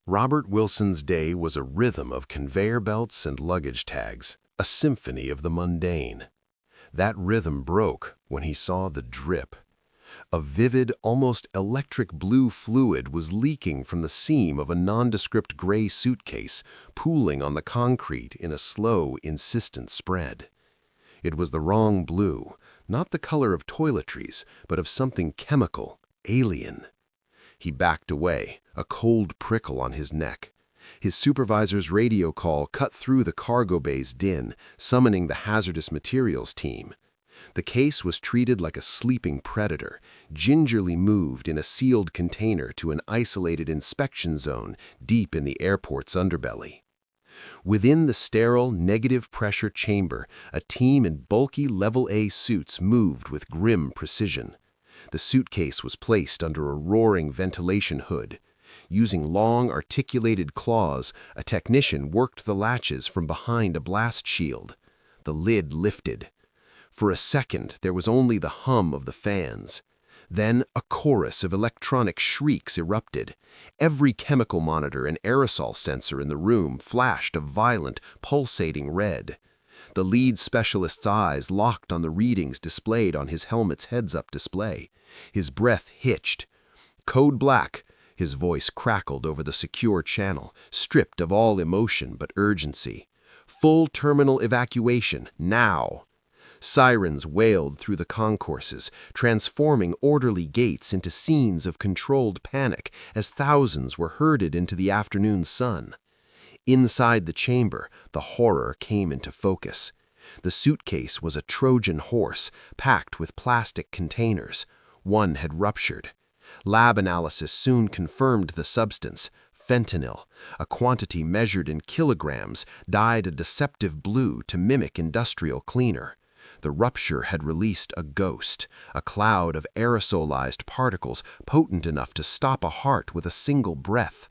Robert Wilson's day was a rhythm of conveyor belts and luggage tags, a symphony of the mundane. That rhythm broke when he saw the drip. A vivid, almost electric blue fluid was leaking from the seam of a nondescript gray suitcase, pooling on the concrete in a slow, insistent spread. It was the wrong blue, not the color of toiletries, but of something chemical, alien. He backed away, a cold prickle on his neck. His supervisor's radio call cut through the cargo bay's din, summoning the hazardous materials team. The case was treated like a sleeping predator, gingerly moved in a sealed container to an isolated inspection zone deep in the airport's underbelly. Within the sterile, negative-pressure chamber, a team in bulky Level A suits moved with grim precision. The suitcase was placed under a roaring ventilation hood. Using long, articulated claws, a technician worked the latches from behind a blast shield. The lid lifted. For a second, there was only the hum of the fans. Then a chorus of electronic shrieks erupted. Every chemical monitor and aerosol sensor in the room flashed a violent, pulsating red. The lead specialist's eyes locked on the readings displayed on his helmet's heads-up display. His breath hitched. "Code black," his voice crackled over the secure channel, stripped of all emotion but urgency. "Full terminal evacuation, now." Sirens wailed through the concourses, transforming orderly gates into scenes of controlled panic as thousands were herded into the afternoon sun. Inside the chamber, the horror came into focus. The suitcase was a Trojan horse, packed with plastic containers. One had ruptured. Lab analysis soon confirmed the substance, fentanyl, a quantity measured in kilograms, dyed a deceptive blue to mimic industrial cleaner. The rupture had released a ghost, a cloud of aerosolized particles potent enough to stop a heart with a single breath.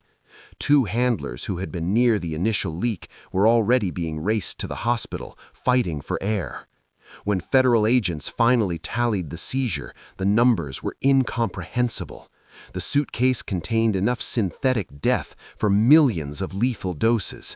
Two handlers who had been near the initial leak were already being raced to the hospital, fighting for air. When federal agents finally tallied the seizure, the numbers were incomprehensible. The suitcase contained enough synthetic death for millions of lethal doses.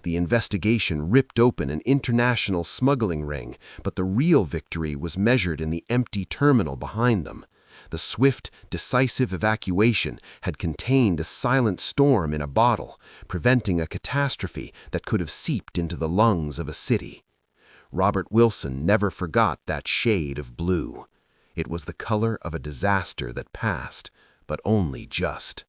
The investigation ripped open an international smuggling ring, but the real victory was measured in the empty terminal behind them. The swift, decisive evacuation had contained a silent storm in a bottle, preventing a catastrophe that could have seeped into the lungs of a city. Robert Wilson never forgot that shade of blue. It was the color of a disaster that passed, but only just.